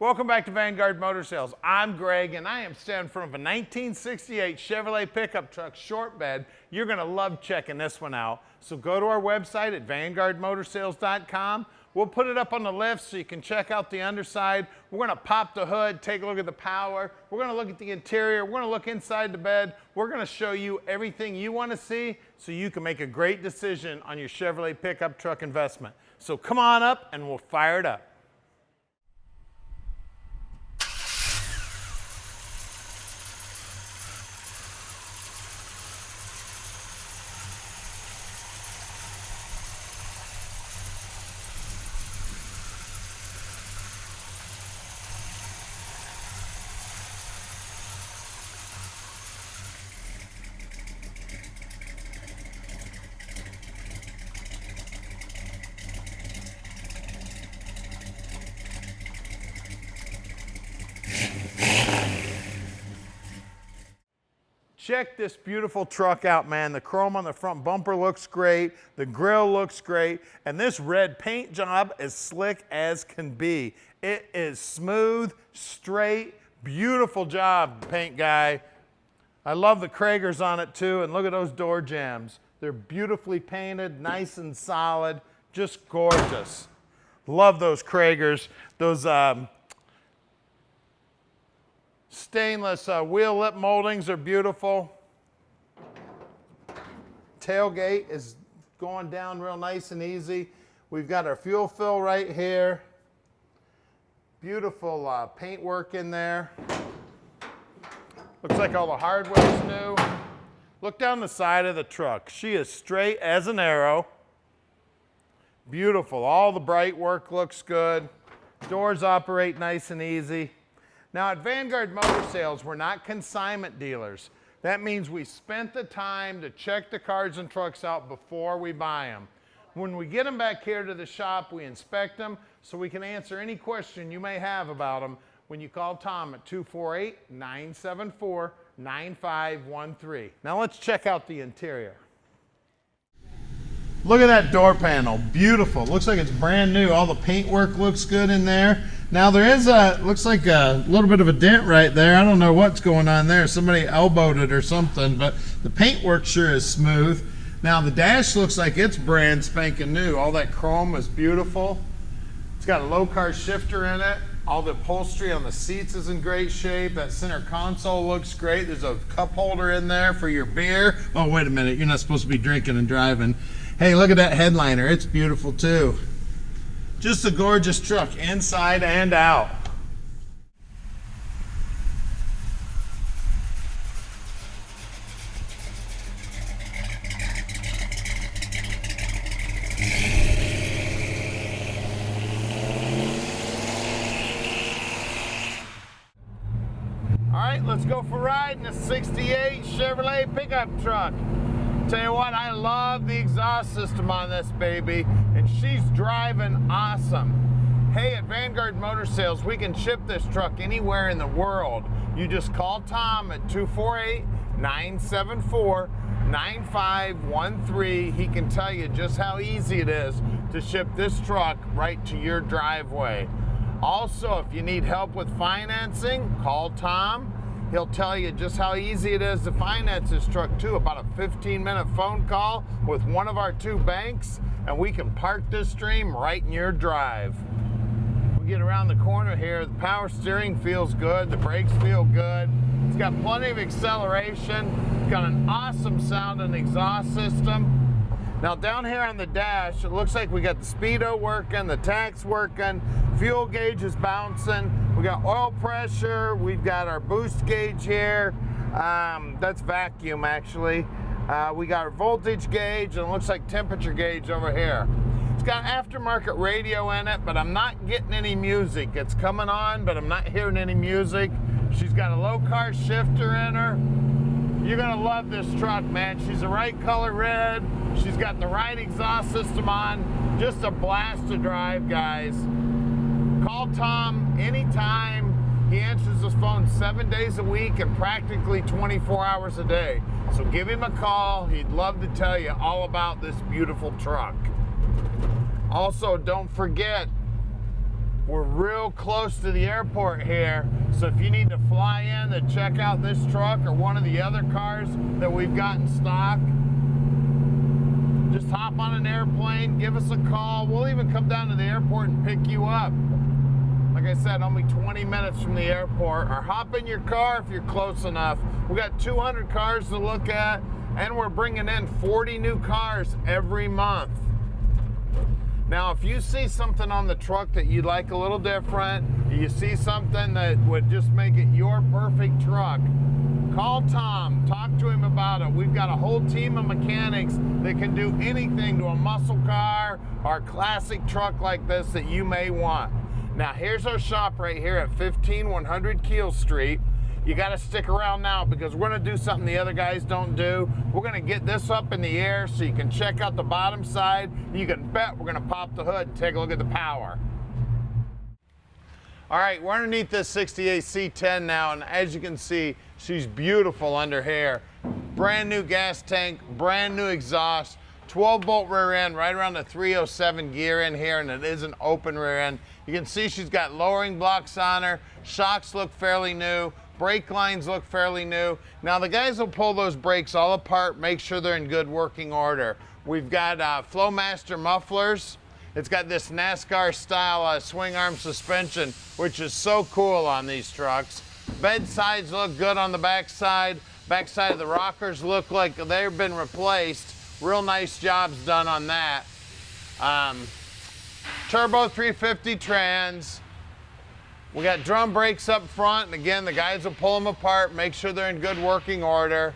Welcome back to Vanguard Motor Sales. I'm Greg, and I am standing in front of a 1968 Chevrolet pickup truck short bed. You're going to love checking this one out. So go to our website at vanguardmotorsales.com. We'll put it up on the lift so you can check out the underside. We're going to pop the hood, take a look at the power. We're going to look at the interior. We're going to look inside the bed. We're going to show you everything you want to see so you can make a great decision on your Chevrolet pickup truck investment. So come on up and we'll fire it up. Check this beautiful truck out, man. The chrome on the front bumper looks great. The grille looks great. And this red paint job is slick as can be. It is smooth, straight, beautiful job, paint guy. I love the Kragers on it too. And look at those door jambs. They're beautifully painted, nice and solid, just gorgeous. Love those Kragers. Those stainless wheel lip moldings are beautiful. Tailgate is going down real nice and easy. We've got our fuel fill right here. Beautiful paint work in there. Looks like all the hardware's new. Look down the side of the truck. She is straight as an arrow. Beautiful. All the bright work looks good. Doors operate nice and easy. Now at Vanguard Motor Sales, we're not consignment dealers. That means we spent the time to check the cars and trucks out before we buy them. When we get them back here to the shop, we inspect them so we can answer any question you may have about them when you call Tom at 248-974-9513. Now let's check out the interior. Look at that door panel, beautiful. Looks like it's brand new. All the paintwork looks good in there. Now there is looks like a little bit of a dent right there. I don't know what's going on there. Somebody elbowed it or something, but the paintwork sure is smooth. Now the dash looks like it's brand spanking new. All that chrome is beautiful. It's got a low car shifter in it. All the upholstery on the seats is in great shape. That center console looks great. There's a cup holder in there for your beer. Oh, wait a minute. You're not supposed to be drinking and driving. Hey, look at that headliner. It's beautiful too. Just a gorgeous truck inside and out. All right, let's go for a ride in a 68 Chevrolet pickup truck. Tell you what, I love the exhaust system on this baby, and she's driving awesome. Hey, at Vanguard Motor Sales, we can ship this truck anywhere in the world. You just call Tom at 248-974-9513. He can tell you just how easy it is to ship this truck right to your driveway. Also, if you need help with financing, call Tom. He'll tell you just how easy it is to finance this truck too. About a 15-minute phone call with one of our two banks, and we can park this stream right in your drive. We get around the corner here, the power steering feels good, the brakes feel good. It's got plenty of acceleration, it's got an awesome sounding exhaust system. Now down here on the dash, it looks like we got the speedo working, the tax working, fuel gauge is bouncing, we got oil pressure, we've got our boost gauge here, that's vacuum actually. We got our voltage gauge, and it looks like temperature gauge over here. It's got aftermarket radio in it, but I'm not getting any music. It's coming on, but I'm not hearing any music. She's got a low car shifter in her. You're gonna love this truck, man. She's the right color red. She's got the right exhaust system on. Just a blast to drive, guys. Call Tom anytime. He answers his phone 7 days a week and practically 24 hours a day. So give him a call. He'd love to tell you all about this beautiful truck. Also, don't forget, We're real close to the airport here, so if you need to fly in to check out this truck or one of the other cars that we've got in stock, just hop on an airplane, give us a call. We'll even come down to the airport and pick you up. Like I said, only 20 minutes from the airport, or hop in your car if you're close enough. We got 200 cars to look at, and we're bringing in 40 new cars every month. Now, if you see something on the truck that you'd like a little different, you see something that would just make it your perfect truck, call Tom, talk to him about it. We've got a whole team of mechanics that can do anything to a muscle car or a classic truck like this that you may want. Now, here's our shop right here at 15100 Keel Street. You got to stick around now because we're going to do something the other guys don't do. We're going to get this up in the air so you can check out the bottom side. You can bet we're going to pop the hood and take a look at the power. All right, we're underneath this 68 C10 now, and as you can see, she's beautiful under here. Brand new gas tank, brand new exhaust, 12-bolt rear end, right around the 307 gear in here, and it is an open rear end. You can see she's got lowering blocks on her. Shocks look fairly new. Brake lines look fairly new. Now the guys will pull those brakes all apart, make sure they're in good working order. We've got Flowmaster Mufflers. It's got this NASCAR style swing arm suspension, which is so cool on these trucks. Bed sides look good on the backside. Backside of the rockers look like they've been replaced. Real nice jobs done on that. Turbo 350 trans. We got drum brakes up front, and again, the guys will pull them apart, make sure they're in good working order.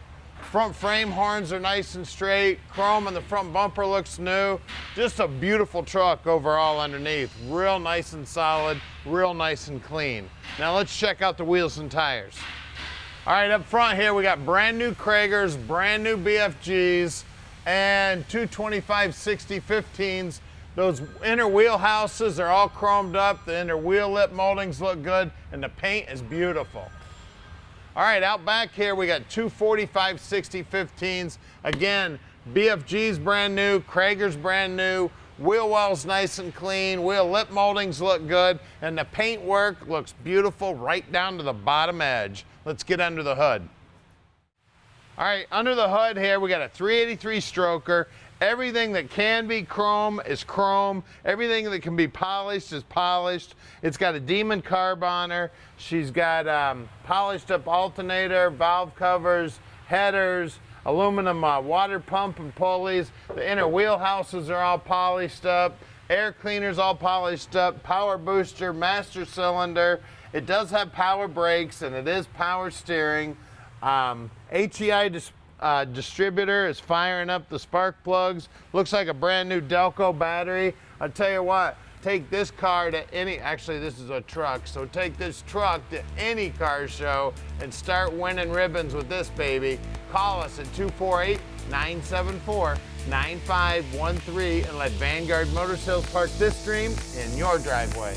Front frame horns are nice and straight. Chrome on the front bumper looks new. Just a beautiful truck overall underneath. Real nice and solid, real nice and clean. Now let's check out the wheels and tires. All right, up front here, we got brand new Kragers, brand new BFGs, and 225/60/15s. Those inner wheel houses are all chromed up. The inner wheel lip moldings look good, and the paint is beautiful. All right, out back here, we got 245/60/15s. Again, BFG's brand new, Kragers brand new, wheel wells nice and clean, wheel lip moldings look good, and the paint work looks beautiful right down to the bottom edge. Let's get under the hood. All right, under the hood here, we got a 383 stroker. Everything that can be chrome is chrome. Everything that can be polished is polished. It's got a Demon carb on her. She's got polished up alternator, valve covers, headers, aluminum water pump and pulleys. The inner wheel houses are all polished up. Air cleaners all polished up. Power booster, master cylinder. It does have power brakes and it is power steering. HEI Distributor is firing up the spark plugs. Looks like a brand new Delco battery. I'll tell you what, take this car to any, actually this is a truck, so take this truck to any car show and start winning ribbons with this baby. Call us at 248-974-9513 and let Vanguard Motor Sales park this dream in your driveway.